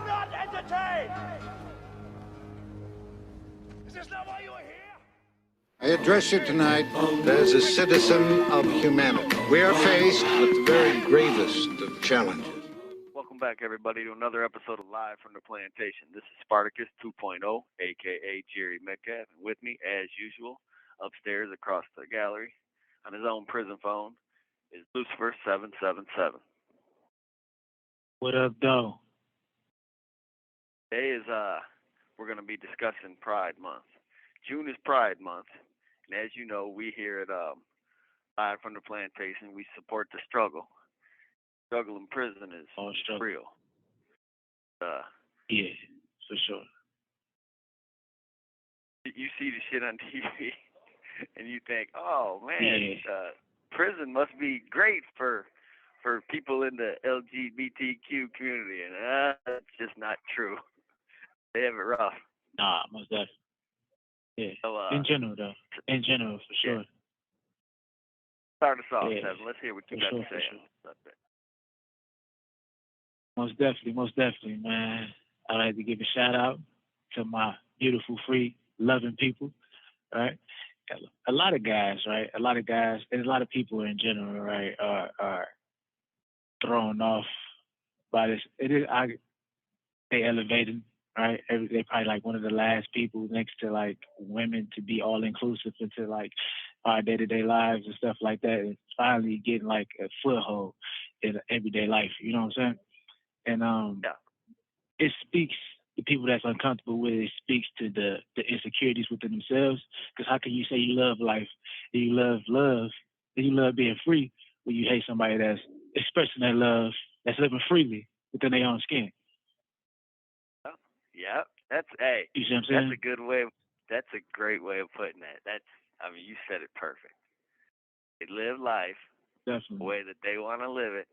not entertain! Is this not why you are here? I address you tonight as a citizen of humanity. We are faced with the very gravest of challenges. Welcome back, everybody, to another episode of Live from the Plantation. This is Spartacus 2.0, a.k.a. Jerry Metcalf. And with me, as usual, upstairs across the gallery, on his own prison phone, is Lucifer 777. What up, though? Today is, we're going to be discussing Pride Month. June is Pride Month, and as you know, we here at Live from the Plantation, we support the struggle. Struggle in prison is real. Yeah, for sure. You see the shit on TV, and you think, oh, man, prison must be great for people in the LGBTQ community, and that's just not true. They have it rough. Nah, most definitely. Yeah, so, in general, though. In general, for sure. Yeah. Start us off, yeah. Seven. Let's hear what you got to say. Sure. Most definitely, man. I'd like to give a shout out to my beautiful, free, loving people, right? A lot of guys, right? A lot of guys, and a lot of people in general, right, are thrown off by this. They elevated, right? They're probably like one of the last people next to like women to be all inclusive into like our day-to-day lives and stuff like that, and finally getting like a foothold in everyday life. You know what I'm saying? And it speaks to people that's uncomfortable with it. It speaks to the insecurities within themselves. Because how can you say you love life, and you love love, and you love being free when you hate somebody that's expressing that love, that's living freely within their own skin? Yeah, that's you see what I'm saying? That's a good way. That's a great way of putting that. You said it perfect. They live life the way that they want to live it,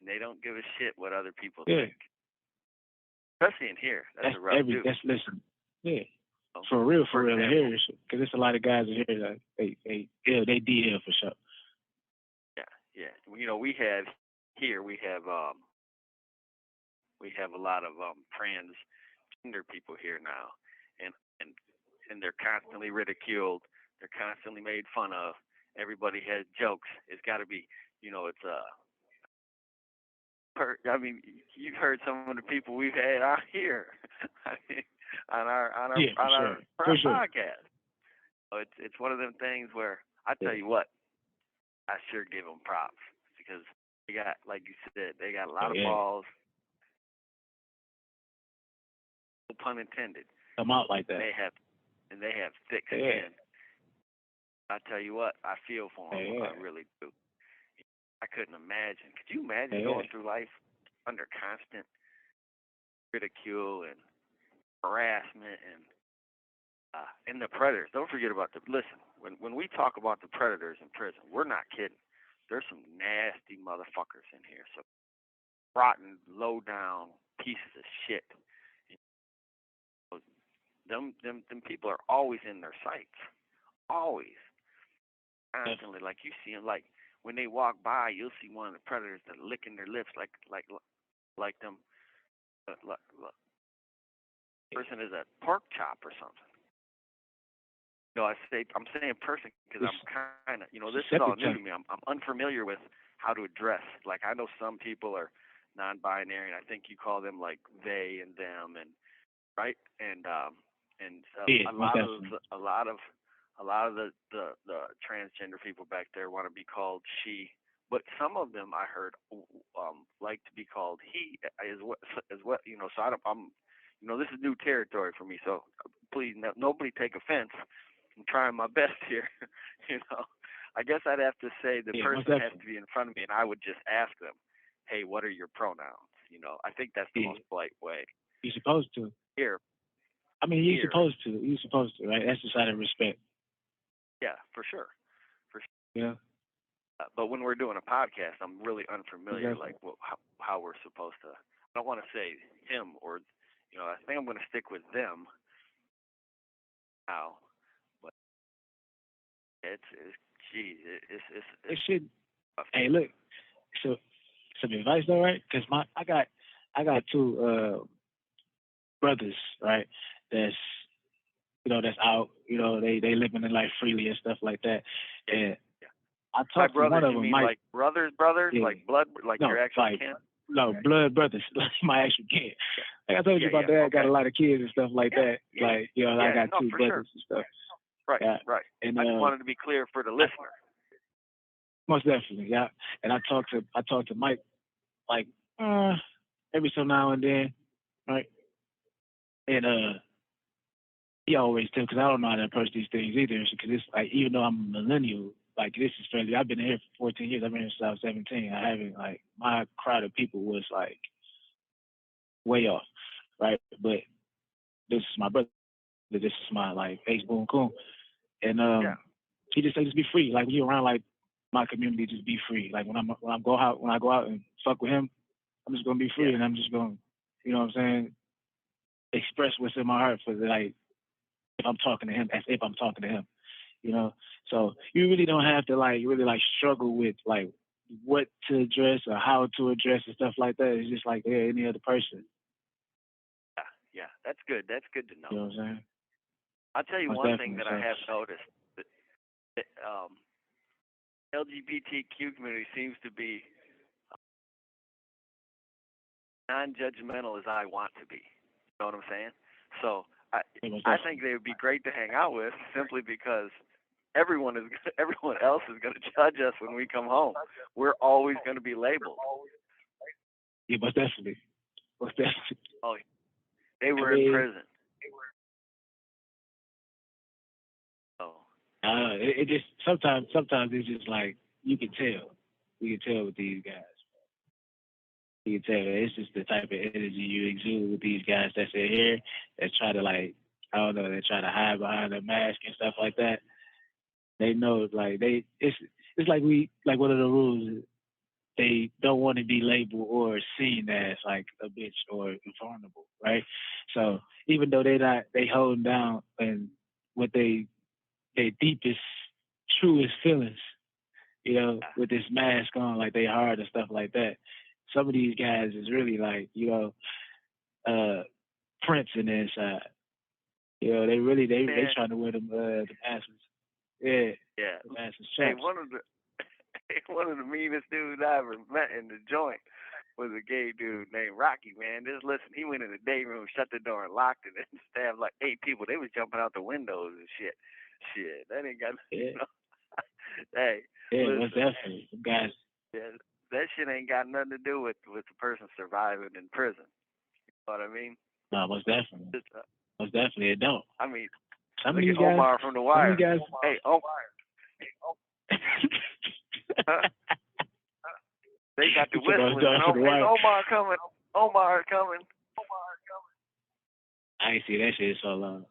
and they don't give a shit what other people think. Especially in here, that's a rough dude. Listen, for real in here, because there's a lot of guys in here that they DL for sure. Yeah. You know, we have a lot of transgender people here now, and they're constantly ridiculed. They're constantly made fun of. Everybody has jokes. It's got to be, it's you've heard some of the people we've had out here on our podcast. So it's one of them things where I tell you what, I sure give them props because they got, like you said, they got a lot of balls. No pun intended. Come out like that. They have thick skin. I tell you what, I feel for them. I really do. I couldn't imagine. Could you imagine going through life under constant ridicule and harassment and the predators? Don't forget about listen, when we talk about the predators in prison, we're not kidding. There's some nasty motherfuckers in here. So rotten, low down pieces of shit. Them people are always in their sights. Always. Constantly. Like you see them, like when they walk by, you'll see one of the predators that licking their lips like them. Look. Person is a pork chop or something. I'm saying person because I'm kind of, this is all new to me. I'm unfamiliar with how to address. Like I know some people are non-binary, and I think you call them like they and them, and right, and a lot of the transgender people back there want to be called she, but some of them I heard like to be called he as what. So I'm this is new territory for me. So please, nobody take offense. I'm trying my best here. I guess I'd have to say the person has to be in front of me, and I would just ask them, "Hey, what are your pronouns?" I think that's the most polite way. You're supposed to. Here. You're supposed to. You're supposed to, right? That's just out of respect. Yeah, for sure. Yeah. But when we're doing a podcast, I'm really unfamiliar, how we're supposed to. I don't want to say him or, I think I'm going to stick with them now. But it should. Hey, look. So some advice though, right? Because I got two brothers, right? That's that's out. They living their life freely and stuff like that. And I By talked to one brothers, of you them, mean Mike. like brothers, Yeah. like blood, like No, your actual like kin? no blood brothers, like my actual kid. Like I told you, Yeah, my dad got okay. a lot of kids and stuff like that. Yeah. Like I got No, two for brothers sure. and stuff. Right, Yeah. right. And I just wanted to be clear for the listener. most definitely, yeah. And I talked to Mike like every so now and then, right? And he always tell, because I don't know how to approach these things either. Because it's like, even though I'm a millennial, like this is fairly. I've been here for 14 years. I've been here since I was 17. I haven't like my crowd of people was like way off, right? But this is my brother. This is my like ex boon coon, and he just said just be free. Like when you around like my community, just be free. Like when I go out and fuck with him, I'm just gonna be free, and I'm just gonna, you know what I'm saying, express what's in my heart for like if I'm talking to him, as if I'm talking to him, you know. So you really don't have to like really like struggle with like what to address or how to address and stuff like that. It's just like any other person. Yeah, that's good. That's good to know. You know what I'm saying? I'll tell you Most one thing that I definitely, have noticed. That, LGBTQ community seems to be non-judgmental as I want to be. You know what I'm saying? So I think they would be great to hang out with simply because everyone else is going to judge us when we come home. We're always going to be labeled. Yeah, most definitely. Most definitely. Oh, they were in prison. Oh. It just sometimes it's just like you can tell with these guys. You can tell it's just the type of energy you exude with these guys that's in here that try to like, I don't know, they try to hide behind a mask and stuff like that. They know like it's like one of the rules. They don't want to be labeled or seen as like a bitch or vulnerable, right? So even though they holding down and what their deepest, truest feelings, with this mask on, like they hard and stuff like that. Some of these guys is really like, Prince in the inside. They really they trying to wear the masses. Yeah. Yeah. The masses. Hey, one of the meanest dudes I ever met in the joint was a gay dude named Rocky, man. Just listen, he went in the day room, shut the door, and locked it, and stabbed like 8 people. They was jumping out the windows and shit. That ain't got nothing. Hey, listen, most definitely, guys. Yeah, that shit ain't got nothing to do with the person surviving in prison. You know what I mean? No, most definitely. Most definitely, it don't. I mean, some look of at these guys, Omar from The Wire. Guys, hey, Omar. They got the whistling. Hey, Omar coming. Omar coming. I ain't see that shit so long.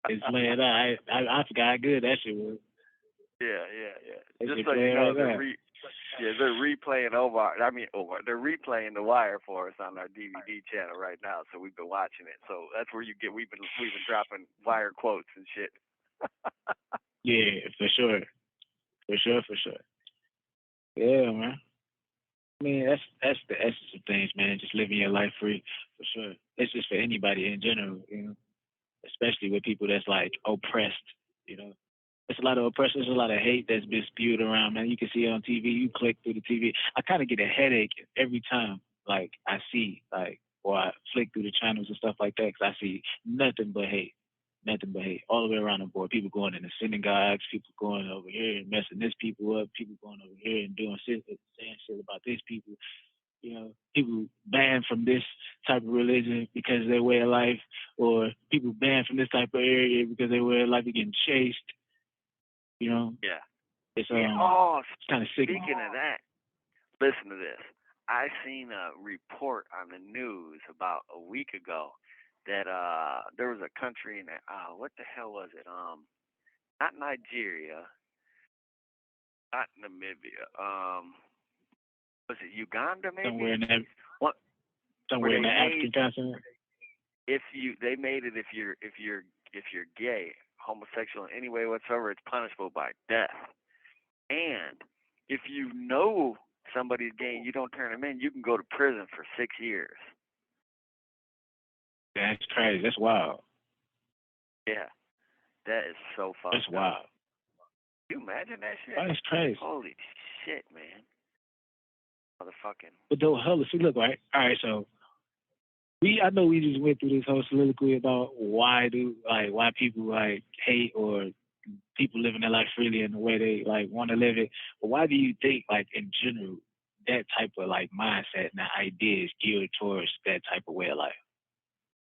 It's playing out. I forgot how good that shit was. Yeah. That Just so you know, right they're replaying Omar. They're replaying The Wire for us on our DVD channel right now. So we've been watching it. So that's where you get. We've been dropping Wire quotes and shit. Yeah, for sure. Yeah, man. I mean, that's the essence of things, man. Just living your life free, for sure. It's just for anybody in general, especially with people that's like oppressed, There's a lot of oppression, there's a lot of hate that's been spewed around, man. You can see it on TV. You click through the TV. I kind of get a headache every time, like, I see, like, or I flick through the channels and stuff like that, because I see nothing but hate. All the way around the board. People going in the synagogues, people going over here and messing this people up, people going over here and doing shit, saying shit about this people. People banned from this type of religion because of their way of life, or people banned from this type of area because their way of life are getting chased. Yeah. It's it's kind of sick. Speaking of that, listen to this. I seen a report on the news about a week ago that there was a country in what the hell was it? Not Nigeria, not Namibia. Was it Uganda? Maybe somewhere in the African continent. They made it if you're gay, homosexual in any way whatsoever, it's punishable by death. And if you know somebody's gay and you don't turn them in, you can go to prison for 6 years. That's crazy. That's wild. Yeah, that is so fucked That's up. wild. Can you imagine that shit? That's crazy. Holy shit, man. Motherfucking. But though, hell, see, look, right? All right, so I know we just went through this whole soliloquy about why people like hate or people living their life freely in the way they like want to live it. But why do you think, like in general, that type of like mindset and that idea is geared towards that type of way of life?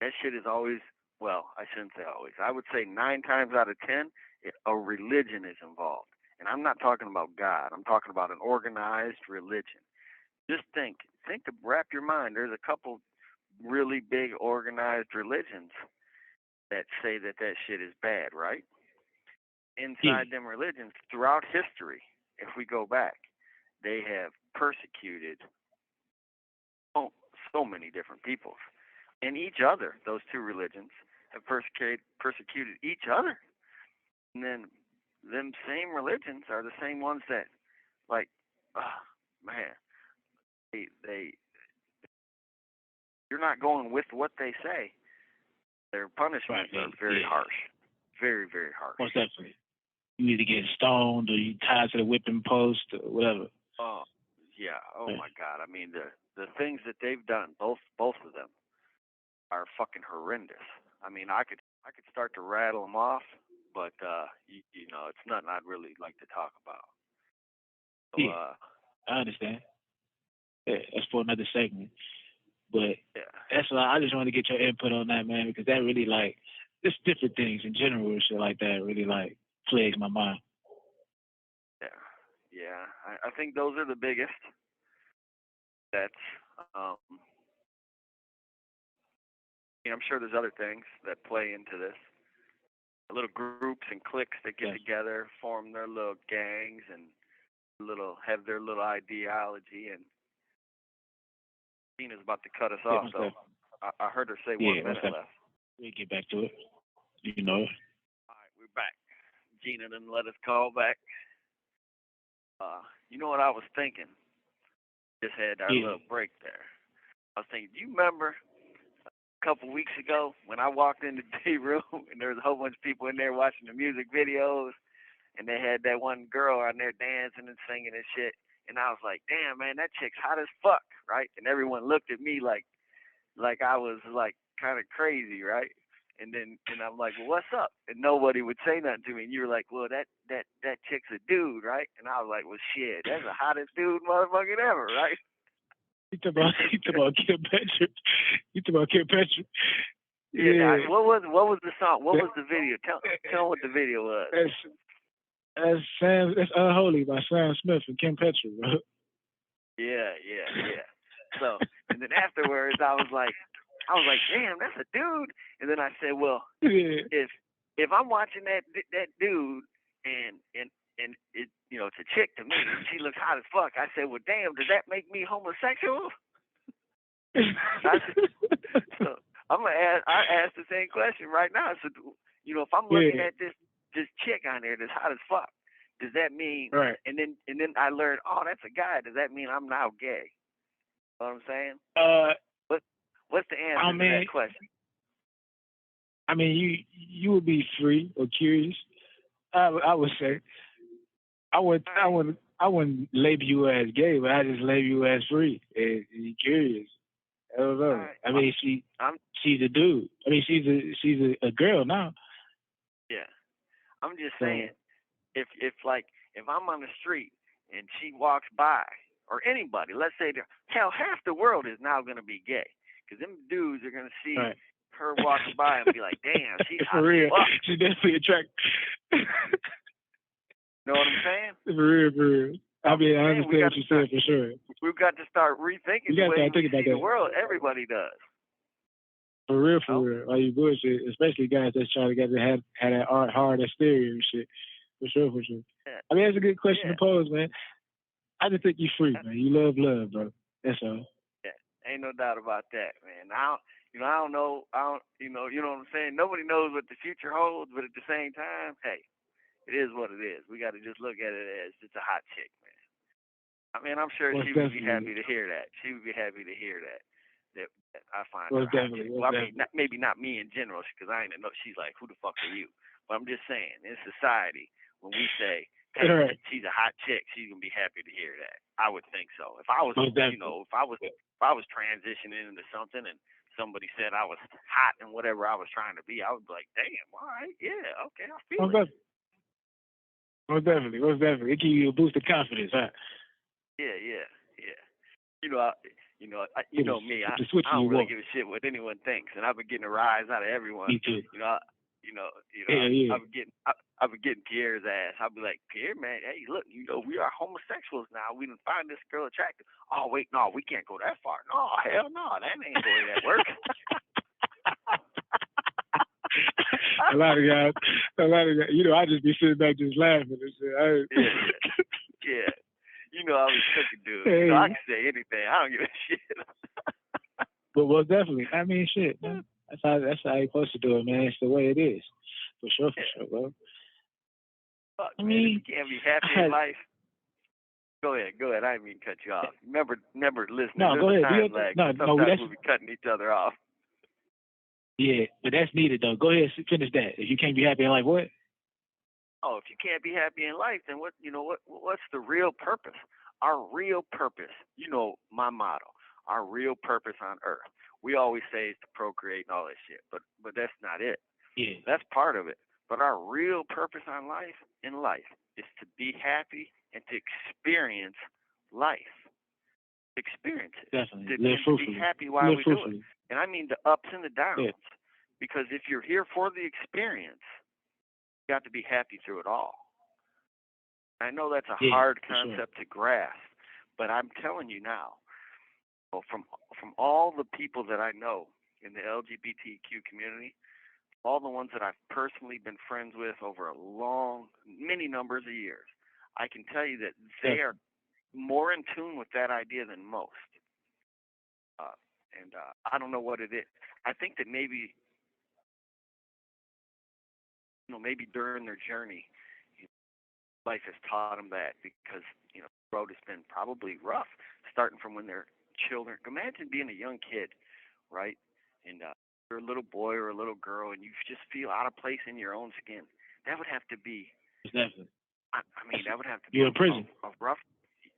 That shit is always, well, I shouldn't say always. I would say 9 times out of 10, a religion is involved. And I'm not talking about God. I'm talking about an organized religion. Just wrap your mind. There's a couple really big organized religions that say that shit is bad, right? Inside them religions, throughout history, if we go back, they have persecuted so many different peoples. And each other, those two religions, have persecuted each other. And then them same religions are the same ones that, like, man, they you're not going with what they say. Their punishments are very harsh. Very, very harsh. Most definitely. You either get stoned or you tied to the whipping post or whatever. Oh, yeah. Oh, my God. I mean, the things that they've done, both of them, are fucking horrendous. I mean, I could start to rattle them off, but you know, it's nothing I'd really like to talk about. So, I understand. Yeah, that's for another segment. But that's why I just want to get your input on that, man, because that really like just different things in general and shit like that really like plagues my mind. Yeah. I think those are the biggest. That's I'm sure there's other things that play into this. Little groups and cliques that get together, form their little gangs, and have their little ideology. And Tina's about to cut us off, though. I heard her say 1 minute left. We'll get back to it. You know. All right, we're back. Gina didn't let us call back. You know what I was thinking? Just had our little break there. I was thinking, do you remember a couple weeks ago when I walked in the day room and there was a whole bunch of people in there watching the music videos, and they had that one girl on there dancing and singing and shit, and I was like, damn, man, that chick's hot as fuck, right? And everyone looked at me like I was like kind of crazy, right? And I'm like, well, what's up? And nobody would say nothing to me. And you were like, well, that chick's a dude, right? And I was like, well, shit, that's the hottest dude motherfucking ever, right? You talk about Kim Petras. You talk about Kim Petras. Yeah. What was the song? What was the video? Tell them what the video was. That's Unholy by Sam Smith and Kim Petras, bro. Yeah. So, and then afterwards, I was like, damn, that's a dude. And then I said, well, if I'm watching that dude and it, you know, it's a chick to me, and she looks hot as fuck, I said, well, damn, does that make me homosexual? So I asked the same question right now. So, you know, if I'm looking at this chick on there that's hot as fuck, does that mean? Right. And then I learned, oh, that's a guy. Does that mean I'm now gay? You know what I'm saying? What's the answer to that question? I mean, you would be free or curious. I would say. I wouldn't label you as gay, but I just label you as free and curious. I don't know. Right. I mean, she's a dude. I mean, she's a girl now. Yeah, I'm just saying, if I'm on the street and she walks by, or anybody, let's say, half the world is now going to be gay, because them dudes are going to see her walking by and be like, damn, she's hot as fuck. She's definitely attractive. Know what I'm saying? For real. I mean, I understand what you're saying for sure. We've got to start rethinking the way we see the world. Everybody does. For real. Like you bullshit, especially guys that's trying to get have that hard exterior and shit. For sure. Yeah. I mean, that's a good question to pose, man. I just think you're free, man. You love, bro. That's all. Yeah, ain't no doubt about that, man. I don't know. You know what I'm saying? Nobody knows what the future holds, but at the same time, hey, it is what it is. We got to just look at it as it's a hot chick, man. I mean, I'm sure she would be happy to hear that. She would be happy to hear that. that I find Most her hot definitely. chick. Well, I mean, maybe not me in general, because I ain't know. She's like, who the fuck are you? But I'm just saying, in society, when we say, hey, Right. she's a hot chick, she's gonna be happy to hear that. I would think so. If I was, Most definitely. if I was transitioning into something and somebody said I was hot and whatever I was trying to be, I would be like, damn, all right, yeah, okay, I feel it. Most definitely. It gives you a boost of confidence, huh? Yeah. You know me. I don't really give a shit what anyone thinks, and I've been getting a rise out of everyone. Me too. Yeah. I've been getting Pierre's ass. I'll be like, Pierre, man, hey, look, we are homosexuals now. We didn't find this girl attractive. Oh, wait, no, we can't go that far. No, hell no, that ain't the way that works. a lot of guys, I just be sitting back just laughing and shit. Yeah. I was cooking, dude. Hey. I can say anything. I don't give a shit. But well, definitely. I mean, shit, man. That's how you're supposed to do it, man. It's the way it is. For sure, bro. Fuck, I mean, if you can't be happy in life. Go ahead. I didn't mean to cut you off. Remember, listening. No, go ahead. Sometimes we'll be cutting each other off. Yeah, but that's needed though. Go ahead, finish that. If you can't be happy in life, what? Oh, if you can't be happy in life, then what's the real purpose? Our real purpose, my motto, our real purpose on earth. We always say is to procreate and all that shit, but that's not it. Yeah. That's part of it. But our real purpose in life is to be happy and to experience life. Experience it. Definitely. To be happy while we do it. And I mean the ups and the downs. Yeah. Because if you're here for the experience, you have to be happy through it all. I know that's a hard concept to grasp, but I'm telling you now, from all the people that I know in the LGBTQ community, all the ones that I've personally been friends with over many numbers of years, I can tell you that they are more in tune with that idea than most. And I don't know what it is. I think that maybe during their journey, life has taught them that, because the road has been probably rough, starting from when they're children. Imagine being a young kid, right? And you're a little boy or a little girl, and you just feel out of place in your own skin. That would have to be. Definitely. I mean, that would have to be. You're in prison. A rough.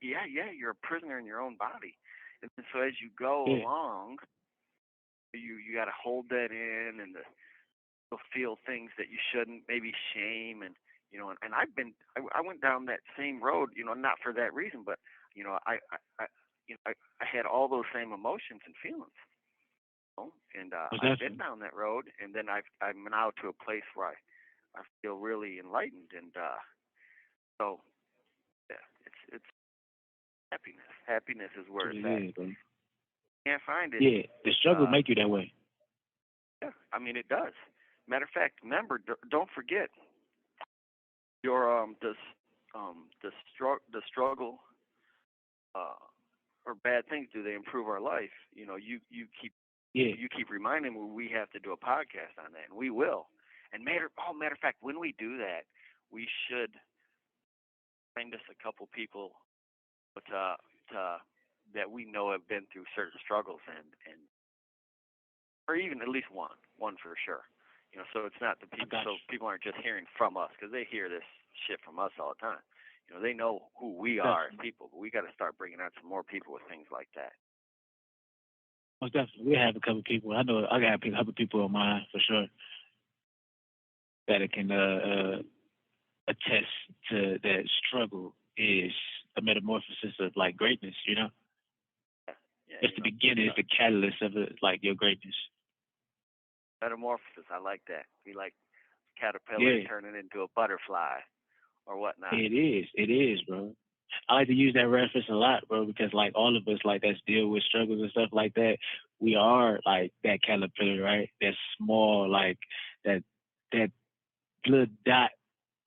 Yeah. You're a prisoner in your own body, and so as you go along, you got to hold that in, and you'll feel things that you shouldn't, maybe shame, and and I went down that same road, not for that reason, but I had all those same emotions and feelings, and I've been down that road, and then I'm now to a place where I feel really enlightened, and so it's happiness. Happiness is where it's at. Bro. Can't find it. Yeah, the struggle make you that way. Yeah, I mean it does. Matter of fact, remember, don't forget your the struggle or bad things. Do they improve our life? You keep reminding me we have to do a podcast on that, and we will. And matter of fact, when we do that, we should find us a couple people that we know have been through certain struggles, and or even at least one for sure. So it's not the people. So people aren't just hearing from us, because they hear this shit from us all the time. They know who we are as people, but we got to start bringing out some more people with things like that. Most definitely, we have a couple people. I know I got a couple people in mind for sure that it can attest to that struggle is a metamorphosis of like greatness. Yeah, it's the beginning. It's the catalyst of it, like your greatness. Metamorphosis, I like that. Be like caterpillar turning into a butterfly or whatnot. It is, bro. I like to use that reference a lot, bro, because like all of us like that deal with struggles and stuff like that, we are like that caterpillar, right? That small, like that little dot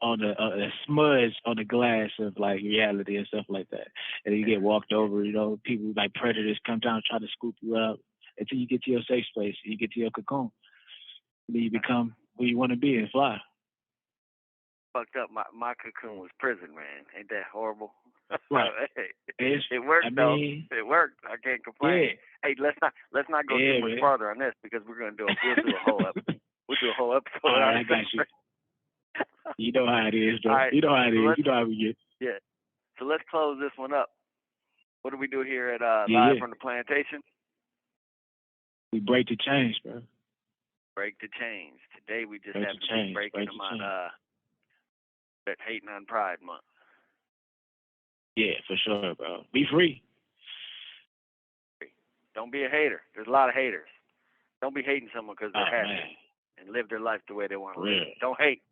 on a smudge on the glass of like reality and stuff like that. And you get walked over, people like predators come down and try to scoop you up until you get to your safe space, you get to your cocoon. And then you become who you want to be and fly. Fucked up. My cocoon was prison, man. Ain't that horrible? Right. It worked though. It worked. I can't complain. Yeah. Hey, let's not go too much farther on this because we'll do a whole episode. We'll do a whole episode. All right, I got you. You know how it is, bro. Right, you know how it is. You know how we get. Yeah. So let's close this one up. What do we do here at Live from the Plantation? We break the chains, bro. Break the chains. Today we just have to be breaking them on that Hating on Pride Month. Yeah, for sure, bro. Be free. Don't be a hater. There's a lot of haters. Don't be hating someone because they're happy man. and live their life the way they want to live. Really? Don't hate.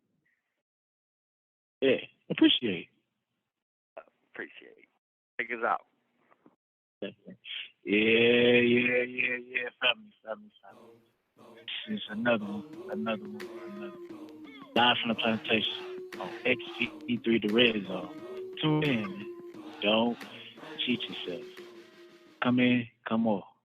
Yeah, appreciate. Appreciate. Take us out. Yeah. Family. It's another one. Live from the Plantation on XP3 The Red Zone. Tune in, man. Don't cheat yourself. Come in, come on.